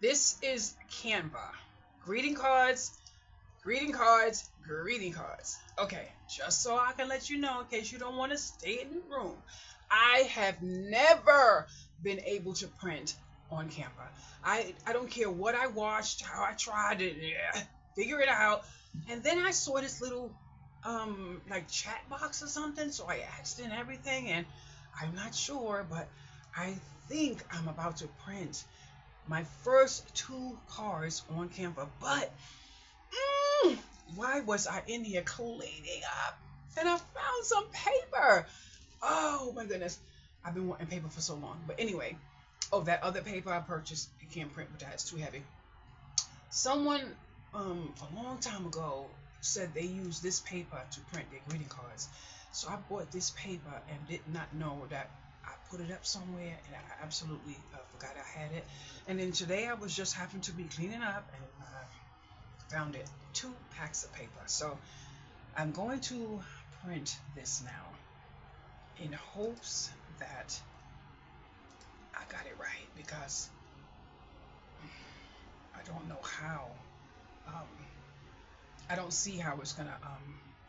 This is Canva. Greeting cards, greeting cards, greeting cards. Okay, just so I can let you know in case you don't want to stay in the room. I have never been able to print on Canva. I don't care what I watched, how I tried to figure it out. And then I saw this little like chat box or something, so I asked and everything, and I'm not sure, but I think I'm about to print my first two cards on Canva. But mm, why was I in here cleaning up and I found some paper? Oh my goodness, I've been wanting paper for so long. But anyway, oh, that other paper I purchased, you can't print with that, it's too heavy. Someone a long time ago said they use this paper to print their greeting cards. So I bought this paper and did not know that I put it up somewhere, and I absolutely forgot I had it. And then today I was just happened to be cleaning up and found it, 2 packs of paper. So I'm going to print this now in hopes that I got it right, because I don't know how. Um, I don't see how it's gonna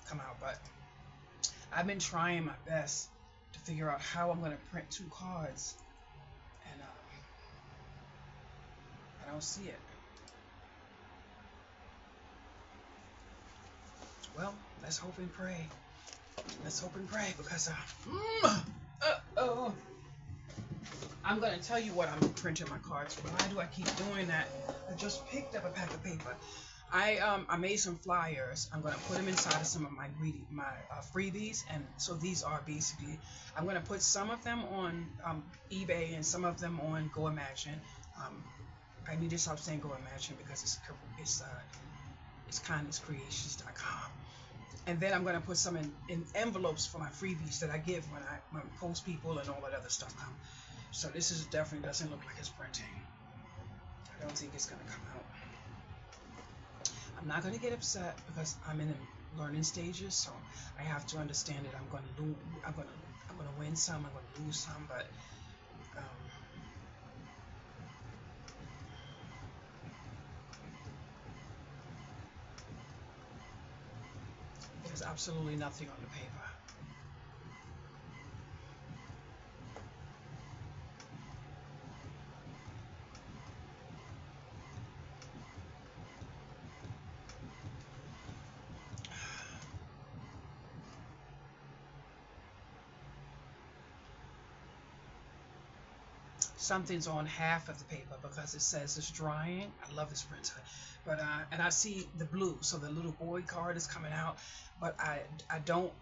come out, but I've been trying my best to figure out how I'm gonna print 2 cards, and I don't see it. Well, let's hope and pray. Let's hope and pray, because oh, I'm gonna tell you what I'm printing my cards. Why do I keep doing that? I just picked up a pack of paper. I made some flyers. I'm gonna put them inside of some of my freebies, and so these are basically, I'm gonna put some of them on eBay and some of them on Go Imagine. I need to stop saying Go Imagine because it's kindnesscreations.com. And then I'm gonna put some in envelopes for my freebies that I give when I post people and all that other stuff come. So this is definitely doesn't look like it's printing. I don't think it's gonna come out. I'm not gonna get upset because I'm in the learning stages, so I have to understand that I'm gonna lose. I'm gonna win some. I'm gonna lose some, but there's absolutely nothing on the paper. Something's on half of the paper because it says it's drying. I love this printer, but and I see the blue, so the little boy card is coming out, but I don't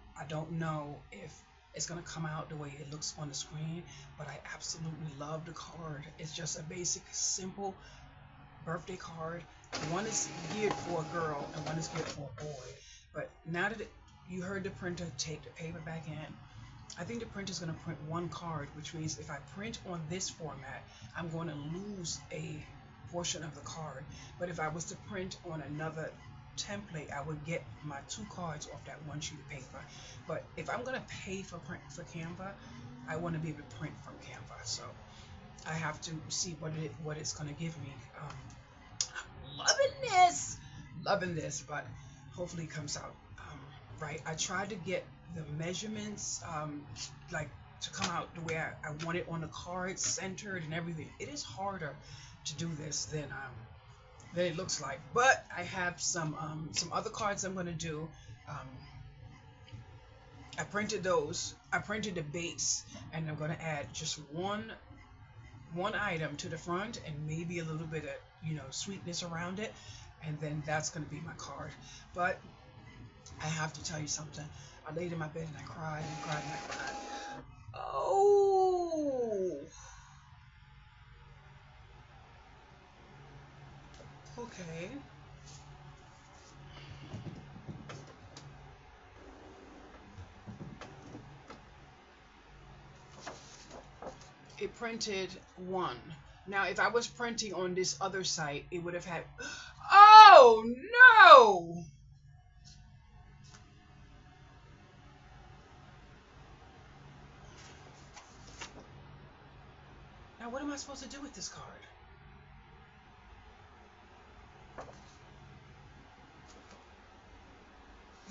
know if it's gonna come out the way it looks on the screen. But I absolutely love the card. It's just a basic, simple birthday card. One is geared for a girl and one is geared for a boy. But now that you heard the printer take the paper back in, I think the printer is going to print 1 card, which means if I print on this format, I'm going to lose a portion of the card. But if I was to print on another template, I would get my 2 cards off that 1 sheet of paper. But if I'm going to pay for Canva, I want to be able to print from Canva. So I have to see what it's going to give me. I'm loving this, but hopefully it comes out right. I tried to get the measurements like to come out the way I want it on the card, centered and everything. It is harder to do this than it looks like. But I have some other cards I'm going to do. I printed those. I printed the base, and I'm going to add just one item to the front and maybe a little bit of sweetness around it, and then that's going to be my card. But I have to tell you something. I laid in my bed and I cried and cried and I cried. Oh, okay. It printed 1. Now, if I was printing on this other site, it would have had. Oh no! Now, what am I supposed to do with this card?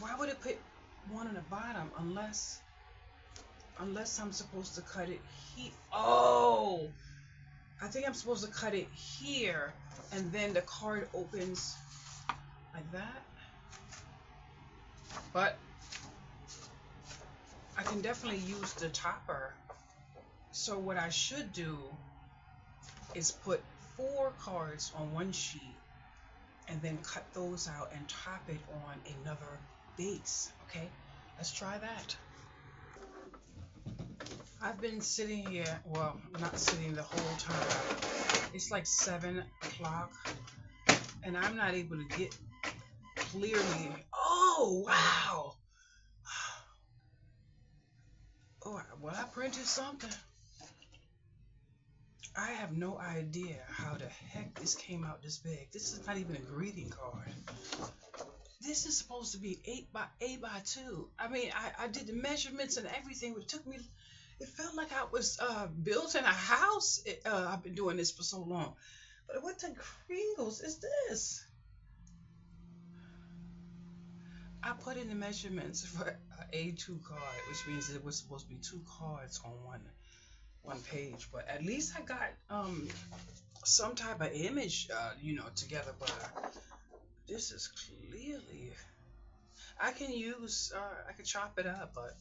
Why would it put one on the bottom unless I'm supposed to cut it here? Oh, I think I'm supposed to cut it here, and then the card opens like that. But I can definitely use the topper. So what I should do is put 4 cards on one sheet and then cut those out and top it on another base. Okay, let's try that. I've been sitting here, well, not sitting the whole time. It's like 7 o'clock and I'm not able to get clearly. Oh, wow. Oh, well, I printed something. I have no idea how the heck this came out this big. This is not even a greeting card. This is supposed to be 8 by 8 by 2. I mean, I did the measurements and everything, but it took me, it felt like I was built in a house. I've been doing this for so long. But what the Kringles is this? I put in the measurements for an A2 card, which means it was supposed to be 2 cards on one page. But at least I got some type of image, together. But this is clearly, I can chop it up, but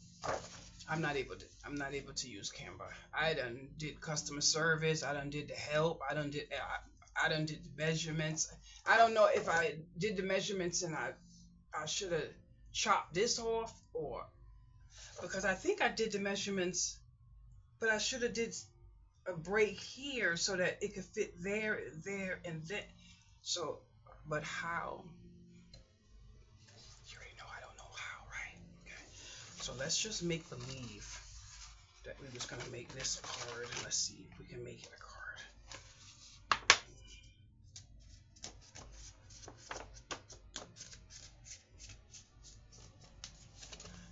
I'm not able to use Canva. I done did customer service. I done did the help. I done did the measurements. I don't know if I did the measurements and I should have chopped this off, or because I think I did the measurements, but I should have did a break here so that it could fit there, and there. So, but how? You already know I don't know how, right? Okay. So let's just make believe that we're just gonna make this card, and let's see if we can make it a card.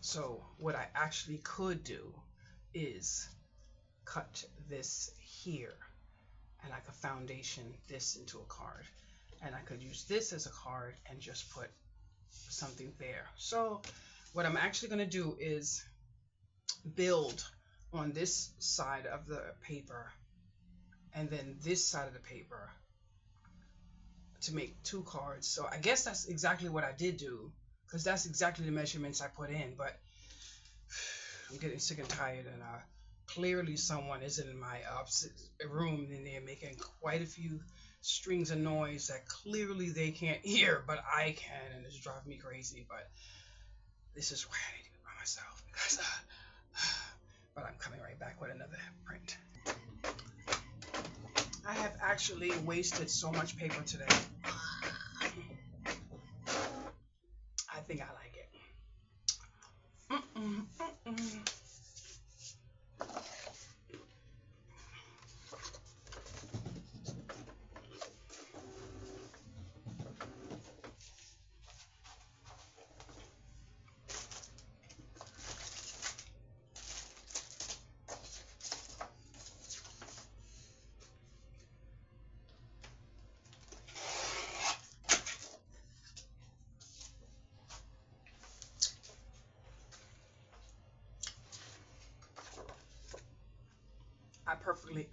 So what I actually could do is cut this here, and I could foundation this into a card, and I could use this as a card and just put something there. So what I'm actually going to do is build on this side of the paper and then this side of the paper to make 2 cards. So I guess that's exactly what I did do, because that's exactly the measurements I put in. But I'm getting sick and tired, and clearly someone is in my opposite room and they're making quite a few strings of noise that clearly they can't hear, but I can, and it's driving me crazy. But this is why I need to be by myself, because but I'm coming right back with another print. I have actually wasted so much paper today. I think I like it.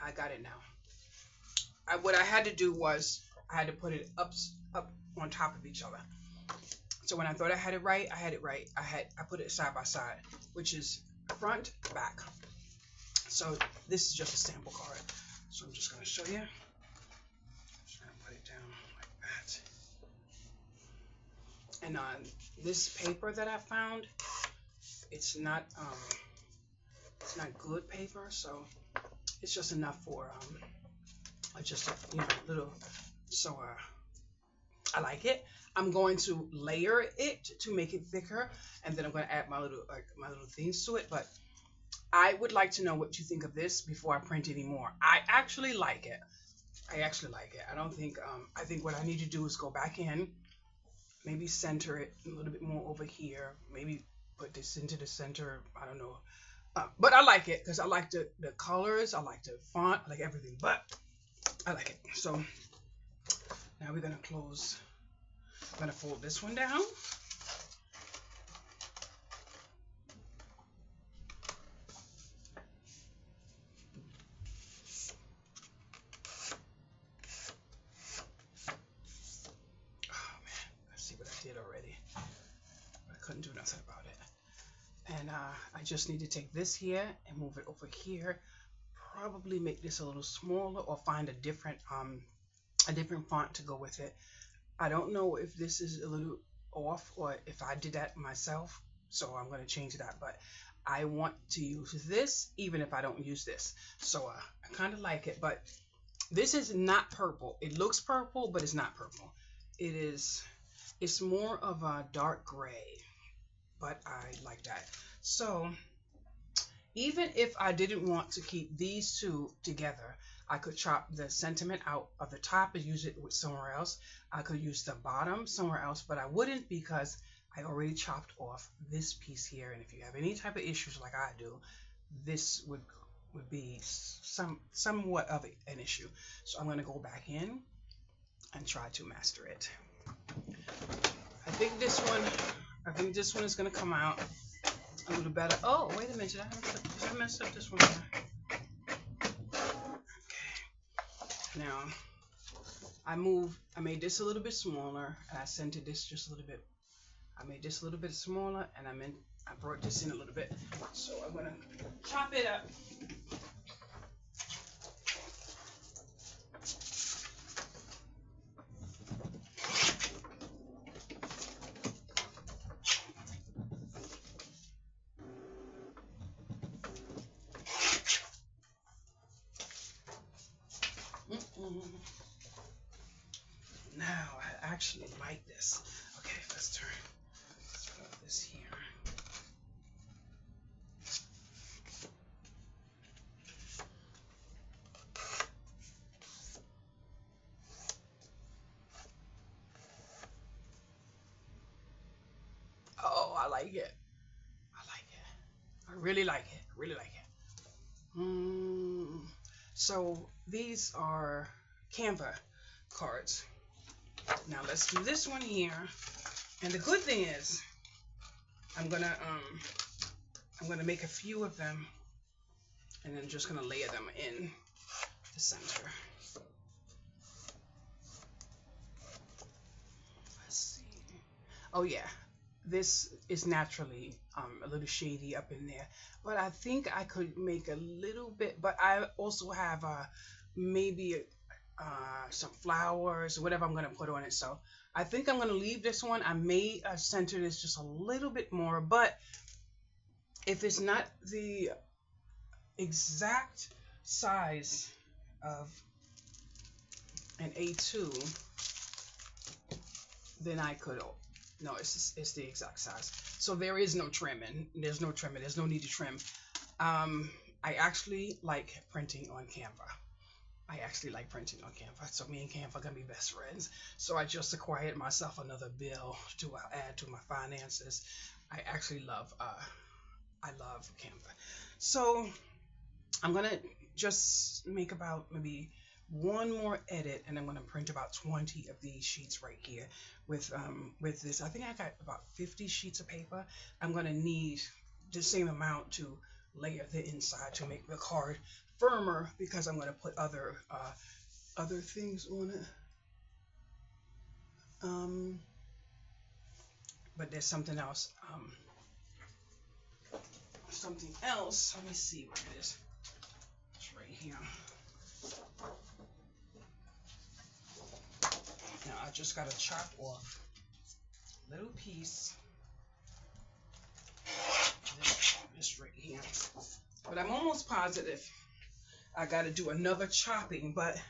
I got it now. What I had to do was I had to put it up on top of each other. So when I thought I had it right, I had it right. I put it side by side, which is front, back. So this is just a sample card. So I'm just going to show you. Just going to put it down like that. And on this paper that I found, it's not good paper, so it's just enough for just a little. So I like it. I'm going to layer it to make it thicker, and then I'm going to add my little things to it. But I would like to know what you think of this before I print any more. I actually like it. I don't think I think what I need to do is go back in, maybe center it a little bit more over here, maybe put this into the center. I don't know. But I like it because I like the colors, I like the font, I like everything, but I like it. So now we're going to close. I'm going to fold this one down. And I just need to take this here and move it over here. Probably make this a little smaller or find a different font to go with it. I don't know if this is a little off or if I did that myself, so I'm going to change that, but I want to use this even if I don't use this. So I kind of like it, but this is not purple. It looks purple, but it's not purple. It's more of a dark gray, but I like that. So even if I didn't want to keep these two together, I could chop the sentiment out of the top and use it with somewhere else. I could use the bottom somewhere else, but I wouldn't because I already chopped off this piece here. And if you have any type of issues like I do, this would be somewhat of an issue. So I'm going to go back in and try to master it. I think this one is going to come out a little better. Oh, wait a minute. Did I mess up this one? Now, I made this a little bit smaller, and I centered this just a little bit. I made this a little bit smaller, and I brought this in a little bit. So I'm gonna chop it up. Now I actually like this. Okay, let's put this here. Oh, I like it. I like it. I really like it. Really like it. So these are Canva cards. Now let's do this one here. And the good thing is, I'm gonna make a few of them, and then just gonna layer them in the center. Let's see. Oh yeah, this is naturally a little shady up in there, but I think I could make a little bit. But I also have maybe some flowers or whatever I'm gonna put on it. So I think I'm gonna leave this one. I may center this just a little bit more, but if it's not the exact size of an A2, then I could. No, it's the exact size. So there is no trimming. There's no trimming. There's no need to trim. I actually like printing on Canva. So me and Canva are gonna be best friends. So I just acquired myself another bill to add to my finances. I actually love Canva. So I'm gonna just make about maybe one more edit, and I'm gonna print about 20 of these sheets right here with this. I think I got about 50 sheets of paper. I'm gonna need the same amount to layer the inside to make the card firmer, because I'm gonna put other things on it. But there's something else. Let me see what it is. It's right here. Now I just gotta chop off a little piece. This right here. But I'm almost positive I gotta do another chopping. But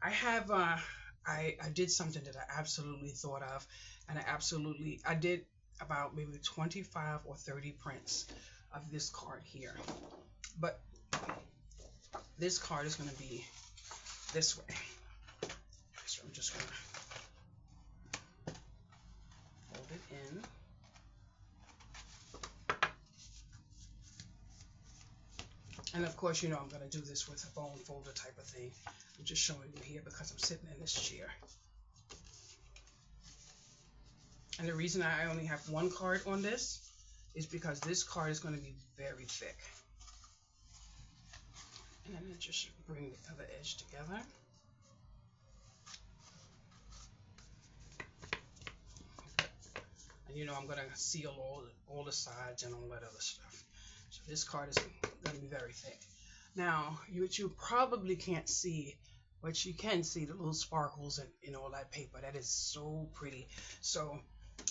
I have I did something that I absolutely thought of, and I did about maybe 25 or 30 prints of this card here. But this card is going to be this way. So I'm just going to fold it in. And of course, you know, I'm going to do this with a bone folder type of thing. I'm just showing you here because I'm sitting in this chair. And the reason I only have one card on this is because this card is going to be very thick. And then I just bring the other edge together. I And I'm gonna seal all the sides and all that other stuff. So this card is gonna be very thick. Now, what you probably can't see, but you can see the little sparkles in all that paper. That is so pretty. So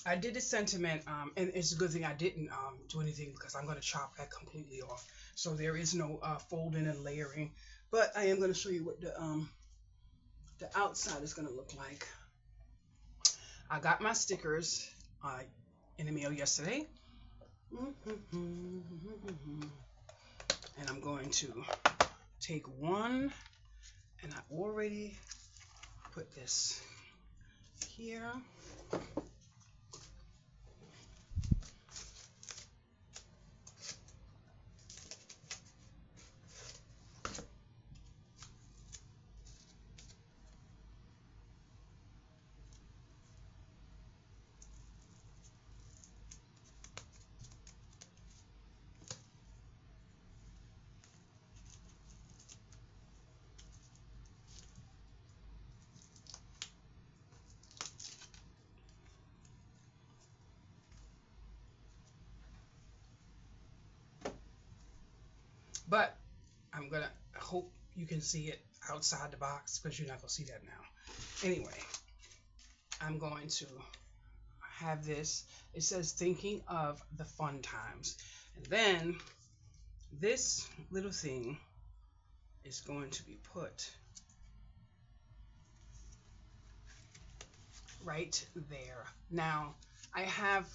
I did the sentiment, and it's a good thing I didn't do anything because I'm going to chop that completely off. So there is no folding and layering. But I am going to show you what the outside is going to look like. I got my stickers in the mail yesterday. And I'm going to take one, and I already put this here. But I'm gonna hope you can see it outside the box because you're not gonna see that now. Anyway, I'm going to have this. It says thinking of the fun times. And then this little thing is going to be put right there. Now, I have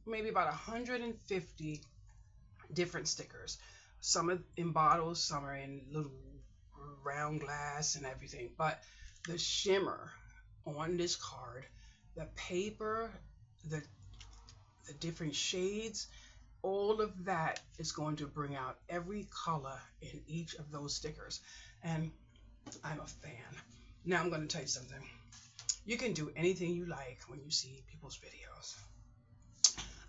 maybe about 150 different stickers. Some are in bottles, some are in little round glass and everything. But the shimmer on this card, the paper, the different shades, all of that is going to bring out every color in each of those stickers. And I'm a fan. Now I'm going to tell you something. You can do anything you like when you see people's videos.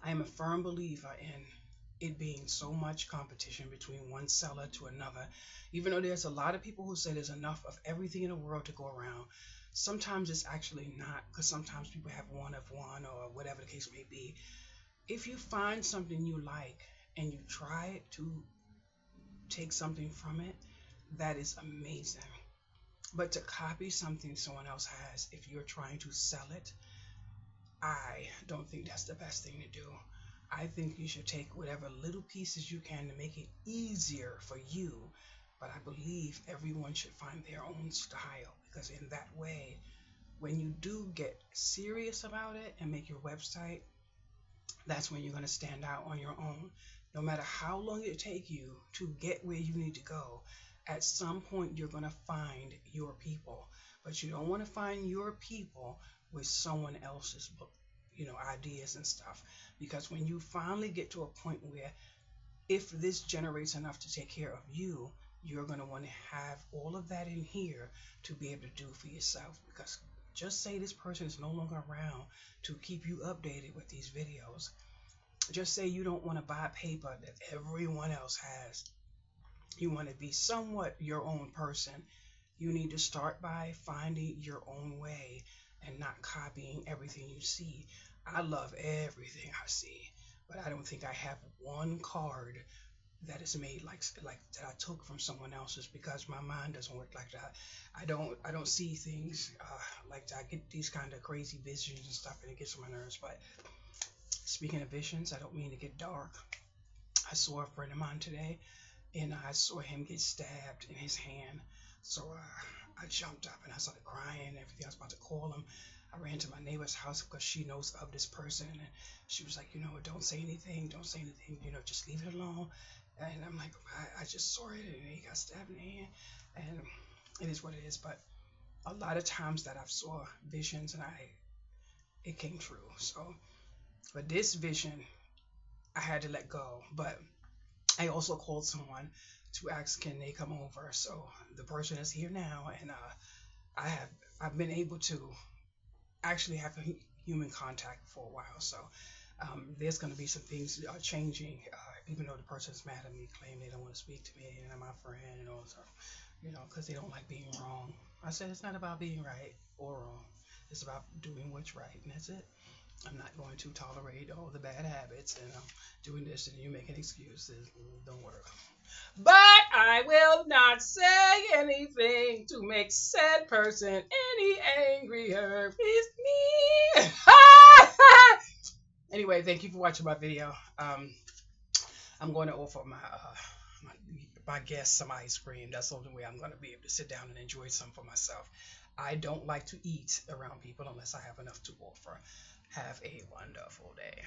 I am a firm believer in it being so much competition between one seller to another. Even though there's a lot of people who say there's enough of everything in the world to go around, sometimes it's actually not, because sometimes people have one of one or whatever the case may be. If you find something you like and you try to take something from it, that is amazing. But to copy something someone else has, if you're trying to sell it, I don't think that's the best thing to do. I think you should take whatever little pieces you can to make it easier for you. But I believe everyone should find their own style, because in that way, when you do get serious about it and make your website, that's when you're going to stand out on your own. No matter how long it take you to get where you need to go, at some point you're going to find your people. But you don't want to find your people with someone else's book, ideas and stuff. Because when you finally get to a point where, if this generates enough to take care of you, you're going to want to have all of that in here to be able to do for yourself. Because just say this person is no longer around to keep you updated with these videos. Just say you don't want to buy paper that everyone else has. You want to be somewhat your own person. You need to start by finding your own way and not copying everything you see. I love everything I see, but I don't think I have one card that is made like that I took from someone else's, because my mind doesn't work like that. I don't see things like that. I get these kind of crazy visions and stuff, and it gets on my nerves. But speaking of visions, I don't mean to get dark. I saw a friend of mine today, and I saw him get stabbed in his hand. So I jumped up and I started crying and everything. I was about to call him. I ran to my neighbor's house because she knows of this person, and she was like, don't say anything, just leave it alone. And I'm like, I just saw it, and he got stabbed in the hand, and it is what it is. But a lot of times that I've saw visions, and it came true. So, but this vision, I had to let go. But I also called someone to ask, can they come over? So the person is here now, and I've been able to actually have a human contact for a while. So there's going to be some things changing, even though the person's mad at me, claim they don't want to speak to me, and I'm my friend, and all stuff, because they don't like being wrong. I said it's not about being right or wrong. It's about doing what's right, and that's it. I'm not going to tolerate all the bad habits, and I'm doing this, and you making excuses. Don't work. But I will not say anything to make said person any angrier with me. Anyway, thank you for watching my video. I'm going to offer my, my guests some ice cream. That's the only way I'm going to be able to sit down and enjoy some for myself. I don't like to eat around people unless I have enough to offer. Have a wonderful day.